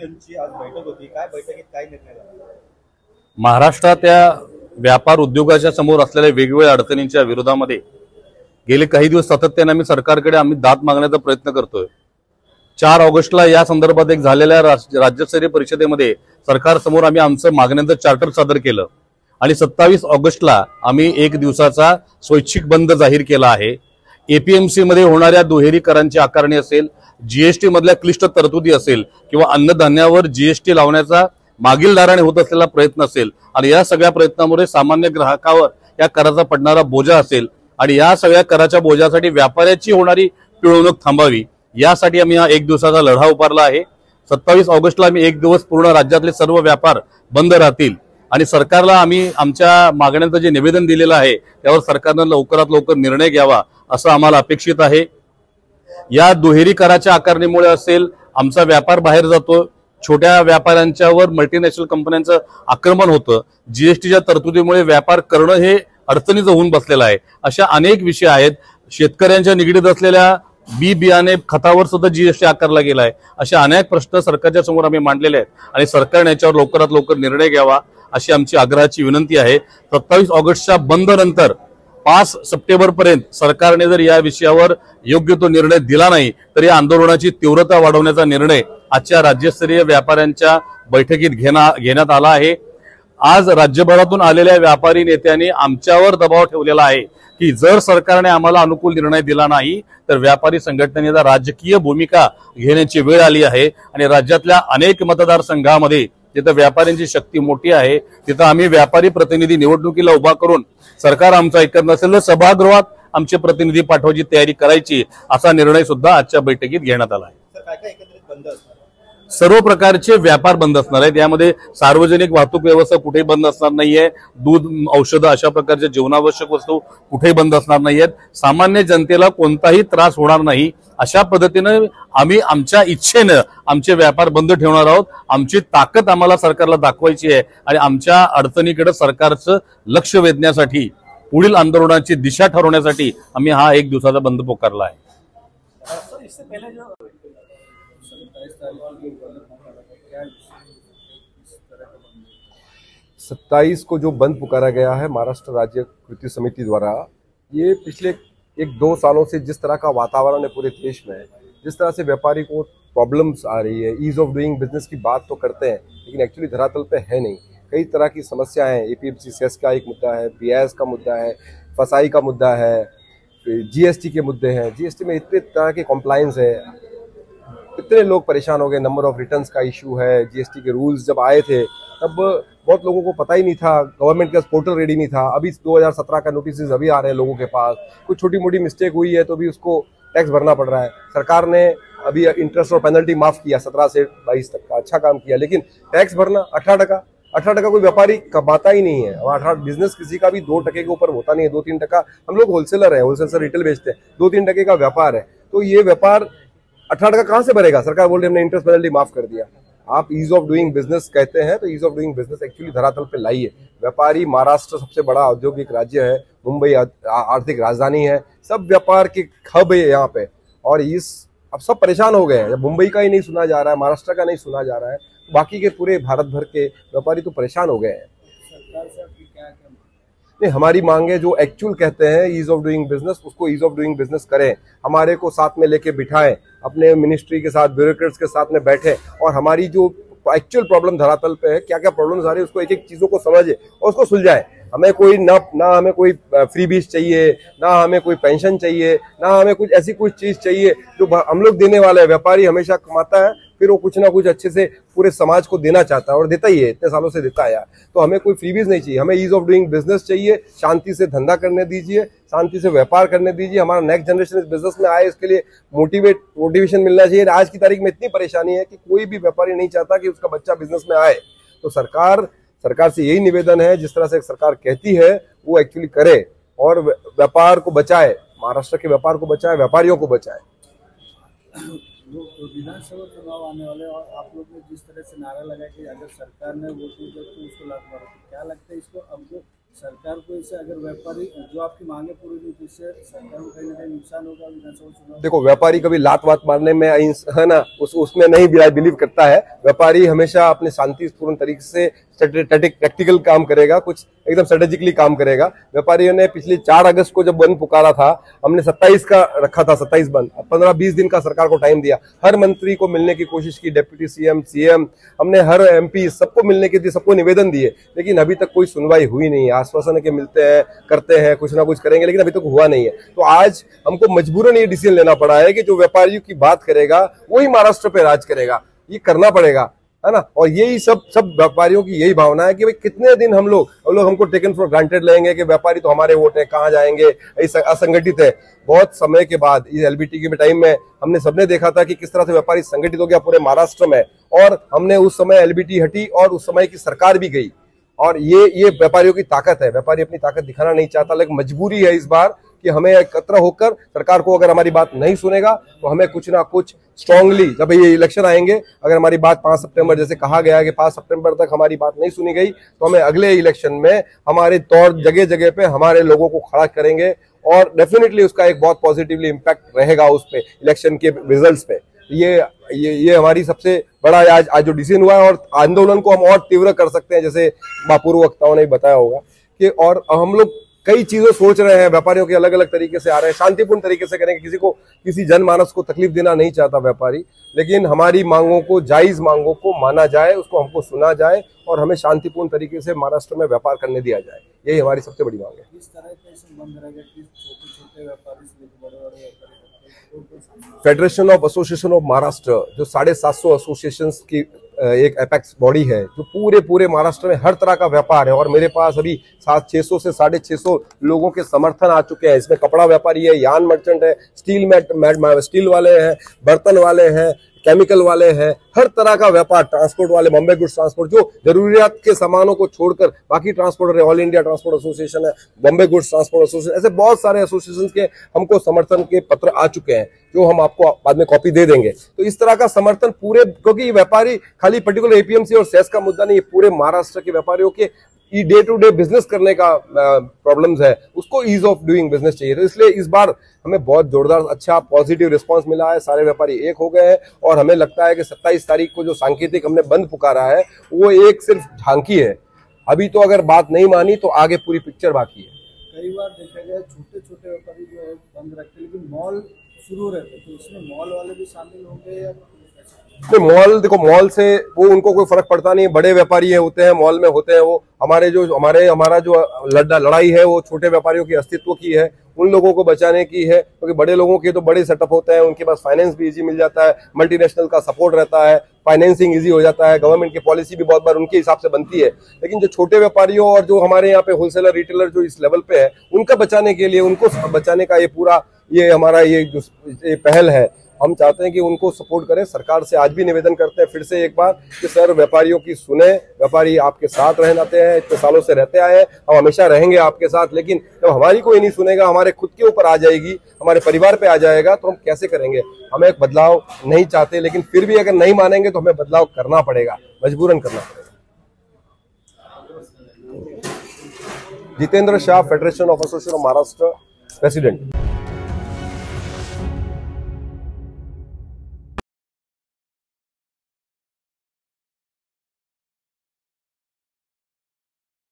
डिव्हिजनची आज बैठक होती, काय बैठकीत काय निर्णय झाला? महाराष्ट्रात या व्यापार उद्योगाच्या समोर असलेल्या वेगवेगळ्या अडचणींच्या विरोधामध्ये गेले काही दिवस सातत्याने आम्ही सरकारकडे दाद मागण्याचा प्रयत्न करतोय। 4 ऑगस्टला या संदर्भात एक झालेल्या राज्यस्तरीय परिषदेमध्ये सरकारसमोर आम्ही आमचं मागण्यांचं चार्टर सादर केलं आणि 27 ऑगस्टला आम्ही 1 दिवसाचा स्वैच्छिक बंद जाहीर केला आहे। एपीएमसी मध्ये होणाऱ्या दुहेरी करांची आकारणी असेल, जीएसटी मधल्या क्लिष्ट तरतुदी असेल किंवा अन्नधान्यावर जीएसटी लावण्याचा मागील दाराने होत असलेला प्रयत्न असेल आणि या सगळ्या प्रयत्नांमुळे सामान्य ग्राहकावर या कराचा पडणारा बोजा असेल आणि या सगळ्या कराच्या बोजासाठी व्यापाऱ्याची होणारी पिळवणूक थांबावी यासाठी आम्ही हा 1 दिवसाचा लढा उभारला आहे। 27 ऑगस्टला आम्ही 1 दिवस पूर्ण राज्यातले सर्व व्यापार बंद राहतील आणि सरकारला आम्ही आमच्या मागण्यांचं जे निवेदन दिलेलं आहे त्यावर सरकारनं लवकरात लवकर निर्णय घ्यावा असं आम्हाला अपेक्षित आहे। या दुहेरी कराच्या आकारणीमुळे असेल आमचा व्यापार बाहेर जातो, छोट्या व्यापाऱ्यांच्यावर मल्टीनॅशनल कंपन्यांचं आक्रमण होतं, जीएसटीच्या तरतुदीमुळे व्यापार करणं हे अडचणीचं होऊन बसलेलं आहे। अशा अनेक विषय आहेत। शेतकऱ्यांच्या निगडीत असलेल्या बियाणे खतावर सुद्धा जीएसटी आकारला गेला आहे। अशा अनेक प्रश्न सरकारच्या समोर आम्ही मांडलेले आहेत आणि सरकारने याच्यावर लवकरात लवकर निर्णय घ्यावा अशी आमची आग्रहाची विनंती आहे। 27 ऑगस्टच्या बंद नंतर 5 सप्टेंबर पर्यंत सरकारने जर या विषयावर योग्य तो निर्णय दिला नाही तर या आंदोलनाची तीव्रता वाढवण्याचा निर्णय आजच्या राज्यस्तरीय व्यापाऱ्यांच्या बैठकीत घेण्यात आला आहे। आज राज्यभरातून आलेल्या व्यापारी नेत्यांनी आमच्यावर दबाव ठेवलेला आहे की जर सरकारने आम्हाला अनुकूल निर्णय दिला नाही तर व्यापारी संघटनेने राजकीय भूमिका घेण्याची वेळ आली आहे आणि राज्यातल्या अनेक मतदारसंघामध्ये जिथं व्यापाऱ्यांची शक्ती मोठी आहे तिथं आम्ही व्यापारी प्रतिनिधी निवडणुकीला उभा करून सरकार आमचं ऐकत नसेल तर सभागृहात आमचे प्रतिनिधी पाठवायची तयारी करायची असा निर्णय सुद्धा आजच्या बैठकीत घेण्यात आला आहे। काय काय एकत्रित बंद असणार? सर्व प्रकारचे व्यापार बंद असणार आहेत। यामध्ये सार्वजनिक वाहतूक व्यवस्था कुठेही बंद असणार नाहीये, दूध औषधं अशा प्रकारच्या जीवनावश्यक वस्तू कुठेही बंद असणार नाहीयेत, सामान्य जनतेला कोणताही त्रास होणार नाही अशा पद्धतीनं आम्ही आमच्या इच्छेनं आमचे व्यापार बंद ठेवणार आहोत। आमची ताकद आम्हाला सरकारला दाखवायची आहे आणि आमच्या अडचणीकडे सरकारचं लक्ष वेधण्यासाठी पुढील आंदोलनाची दिशा ठरवण्यासाठी आम्ही हा 1 दिवसाचा बंद पुकारला आहे। 27 को जो बंद पुकारा गया है महाराष्ट्र राज्य कृषि समिति द्वारा, ये पिछले 1-2 सालों से जिस तरह का वातावरण है पूरे देश में, जिस तरह से व्यापारी को प्रॉब्लम्स आ रही है, ईज ऑफ डूइंग बिजनेस की बात तो करते हैं लेकिन एक्चुअली धरातल पे है नहीं। कई तरह की समस्याएं हैं, एपीएमसी सेस का एक मुद्दा है, बीआईएस का मुद्दा है, फसाई का मुद्दा है, जीएसटी के मुद्दे हैं। जीएसटी में इतने तरह के कॉम्प्लायंस है, इतने लोग परेशान हो गए, नंबर ऑफ रिटर्न्स का इशू है। जीएसटी के रूल्स जब आए थे तब बहुत लोगों को पता ही नहीं था, गवर्नमेंट का पोर्टल रेडी नहीं था। अभी 2017 का नोटिस अभी आ रहे हैं लोगों के पास, कुछ छोटी मोटी मिस्टेक हुई है तो भी उसको टैक्स भरना पड़ रहा है। सरकार ने अभी इंटरेस्ट और पेनल्टी माफ किया 17 से 22 तक का, अच्छा काम किया, लेकिन टैक्स भरना 18% कोई व्यापारी कमाता ही नहीं है। 18 बिजनेस किसी का भी 2% के ऊपर होता नहीं है, 2-3%। हम लोग होलसेलर है, होलसेल से रिटेल बेचते हैं, 2-3% का व्यापार है, तो ये व्यापार 18% कहाँ से भरेगा? सरकार बोल रही है हमने इंटरेस्ट पेनल्टी माफ कर दिया। आप ईज ऑफ डूइंग बिजनेस कहते हैं तो ease of doing business actually धरातल पे लाइए। व्यापारी, महाराष्ट्र सबसे बड़ा औद्योगिक राज्य है, मुंबई आर्थिक राजधानी है, सब व्यापार के हब है यहाँ पे, और अब सब परेशान हो गए हैं। जब मुंबई का ही नहीं सुना जा रहा है, महाराष्ट्र का नहीं सुना जा रहा है, बाकी के पूरे भारत भर के व्यापारी तो परेशान हो गए हैं। नहीं, हमारी मांगे जो एक्चुअल कहते हैं ईज ऑफ डूइंग बिजनेस, उसको ईज ऑफ डूइंग बिजनेस करें, हमारे को साथ में लेके बिठाएं, अपने मिनिस्ट्री के साथ, ब्यूरोक्रेट्स के साथ में बैठे और हमारी जो एक्चुअल प्रॉब्लम धरातल पे है, क्या क्या प्रॉब्लम्स आ रही है, उसको एक एक चीजों को समझे और उसको सुलझाए। हमें कोई ना हमें कोई फ्रीबीज चाहिए, ना हमें कोई पेंशन चाहिए, ना हमें कुछ ऐसी कुछ चीज चाहिए जो हम लोग देने वाले हैं। व्यापारी हमेशा कमाता है, फिर वो कुछ ना कुछ अच्छे से पूरे समाज को देना चाहता है और देता ही है, इतने सालों से देता है यार। तो हमें कोई फ्रीबीज नहीं चाहिए, हमें ईज ऑफ डूइंग बिजनेस चाहिए। शांति से धंधा करने दीजिए, शांति से व्यापार करने दीजिए, हमारा नेक्स्ट जनरेशन इस बिजनेस में आए, इसके लिए मोटिवेशन मिलना चाहिए। आज की तारीख में इतनी परेशानी है कि कोई भी व्यापारी नहीं चाहता कि उसका बच्चा बिजनेस में आए। तो सरकार से यही निवेदन है, जिस तरह से सरकार कहती है वो एक्चुअली करे और व्यापार को बचाए, महाराष्ट्र के व्यापार को बचाए, व्यापारियों को बचाए। विधानसभा चुनाव आने वाले और आप लोग ने जिस तरह से नारा लगाया कि अगर सरकार ने वोट नहीं दिया तो उसको लागू करो, क्या लगता है इसको अब जो सरकार को इससे अगर व्यापारी जो आपकी मांगे पूरी नहीं तो इससे सरकार को कहीं ना कहीं नुकसान होगा विधानसभा चुनाव। देखो, व्यापारी कभी लात वात मारने में है ना, उसमें नहीं बिलीव करता है। व्यापारी हमेशा अपने शांतिपूर्ण तरीके से टैक्टिकल काम करेगा, कुछ एकदम स्ट्रेटेजिकली काम करेगा। व्यापारियों ने पिछले 4 अगस्त को जब बंद पुकारा था, हमने 27 का रखा था, 27 बंद, 15-20 दिन का सरकार को टाइम दिया। हर मंत्री को मिलने की कोशिश की, डिप्टी सीएम, हमने हर MP सबको मिलने के लिए सबको निवेदन दिए, लेकिन अभी तक कोई सुनवाई हुई नहीं है। आश्वासन है कि मिलते हैं, करते हैं, कुछ ना कुछ करेंगे, लेकिन अभी तक हुआ नहीं है। तो आज हमको मजबूरन ये डिसीजन लेना पड़ा है कि जो व्यापारियों की बात करेगा वही महाराष्ट्र पे राज करेगा, ये करना पड़ेगा, है ना। और यही सब व्यापारियों की यही भावना है कि भाई कितने दिन हम लोग हमको टेकन फॉर ग्रांटेड लेंगे कि व्यापारी तो हमारे वोट है, कहाँ जाएंगे, ऐसा असंगठित है। बहुत समय के बाद इस LBT के टाइम में हमने सबने देखा था कि किस तरह से व्यापारी संगठित हो गया पूरे महाराष्ट्र में, और हमने उस समय LBT हटी और उस समय की सरकार भी गई। और ये व्यापारियों की ताकत है। व्यापारी अपनी ताकत दिखाना नहीं चाहता, लेकिन मजबूरी है इस बार कि हमें एकत्र होकर, सरकार को अगर हमारी बात नहीं सुनेगा तो हमें कुछ ना कुछ स्ट्रांगली, जब ये इलेक्शन आएंगे, अगर हमारी बात 5 सितंबर जैसे कहा गया कि 5 सितंबर तक हमारी बात नहीं सुनी गई तो हमें अगले इलेक्शन में हमारे तौर जगह जगह पे हमारे लोगों को खड़ा करेंगे, और डेफिनेटली उसका एक बहुत पॉजिटिवली इम्पैक्ट रहेगा उस पे, इलेक्शन के रिजल्ट्स पे। ये हमारी सबसे बड़ा आज जो डिसीजन हुआ है, और आंदोलन को हम और तीव्र कर सकते हैं, जैसे पूर्व वक्ताओं ने बताया होगा कि, और हम लोग कई चीजें सोच रहे हैं। व्यापारियों के अलग अलग तरीके से आ रहे हैं, शांतिपूर्ण तरीके से करेंगे, किसी जनमानस को तकलीफ देना नहीं चाहता व्यापारी, लेकिन हमारी मांगों को, जायज मांगों को माना जाए, उसको हमको सुना जाए, और हमें शांतिपूर्ण तरीके से महाराष्ट्र में व्यापार करने दिया जाए। यही हमारी सबसे बड़ी मांग है। किस तरह का बंद रहेगा कि छोटे व्यापारी से बड़े व्यापारी, federation of association of Maharashtra, जो 750 एसोसिएशन की एक एपेक्स बॉडी है, जो पूरे महाराष्ट्र में हर तरह का व्यापार है, और मेरे पास अभी 600 से 650 लोगों के समर्थन आ चुके हैं। इसमें कपड़ा व्यापारी है, यार्न मर्चेंट है, स्टील वाले हैं, बर्तन वाले हैं, केमिकल वाले हैं, हर तरह का व्यापार, ट्रांसपोर्ट वाले, बॉम्बे गुड्स ट्रांसपोर्ट, जो जरूरियात के सामानों को छोड़कर बाकी ट्रांसपोर्ट है, ऑल इंडिया ट्रांसपोर्ट एसोसिएशन है, बॉम्बे गुड्स ट्रांसपोर्ट एसोसिएशन, ऐसे बहुत सारे एसोसिएशन के हमको समर्थन के पत्र आ चुके हैं, जो हम आपको बाद में कॉपी दे देंगे। तो इस तरह का समर्थन पूरे, क्योंकि ये व्यापारी खाली पर्टिकुलर APMC और सेस का मुद्दा नहीं, ये पूरे महाराष्ट्र के व्यापारियों के डे टू डे बिजनेस करने का प्रॉब्लम्स है, उसको ईज ऑफ डूइंग बिजनेस चाहिए। तो इसलिए इस बार हमें बहुत जोरदार अच्छा पॉजिटिव रिस्पांस मिला है, सारे व्यापारी एक हो गए हैं, और हमें लगता है कि 27 तारीख को जो सांकेतिक हमने बंद पुकारा है वो एक सिर्फ झांकी है। अभी तो अगर बात नहीं मानी तो आगे पूरी पिक्चर बाकी है। कई बार देखा गया छोटे व्यापारी जो है बंद रखते, लेकिन मॉल शुरू रहते, तो इसमें मॉल वाले भी शामिल होंगे या मॉल, देखो मॉल से वो उनको कोई फर्क पड़ता नहीं, बड़े व्यापारी होते हैं, मॉल में होते हैं वो। हमारा जो लड़ाई है वो छोटे व्यापारियों की अस्तित्व की है, उन लोगों को बचाने की है, क्योंकि बड़े लोगों के तो बड़े सेटअप होते हैं, उनके पास फाइनेंस भी इजी मिल जाता है, मल्टीनेशनल का सपोर्ट रहता है, फाइनेंसिंग इजी हो जाता है, गवर्नमेंट की पॉलिसी भी बहुत बार उनके हिसाब से बनती है। लेकिन जो छोटे व्यापारियों और जो हमारे यहाँ पे होलसेलर रिटेलर जो इस लेवल पे है, उनका बचाने के लिए, उनको बचाने का ये हमारा ये पहल है। हम चाहते हैं कि उनको सपोर्ट करें। सरकार से आज भी निवेदन करते हैं फिर से एक बार कि सर व्यापारियों की सुने, व्यापारी आपके साथ रहते हैं, इतने सालों से रहते आए हैं, हम हमेशा रहेंगे आपके साथ, लेकिन जब हमारी कोई नहीं सुनेगा, हमारे खुद के ऊपर आ जाएगी, हमारे परिवार पे आ जाएगा, तो हम कैसे करेंगे। हमें एक बदलाव नहीं चाहते, लेकिन फिर भी अगर नहीं मानेंगे तो हमें बदलाव करना पड़ेगा, मजबूरन करना पड़ेगा। Jitendra Shah, federation of association of Maharashtra, president.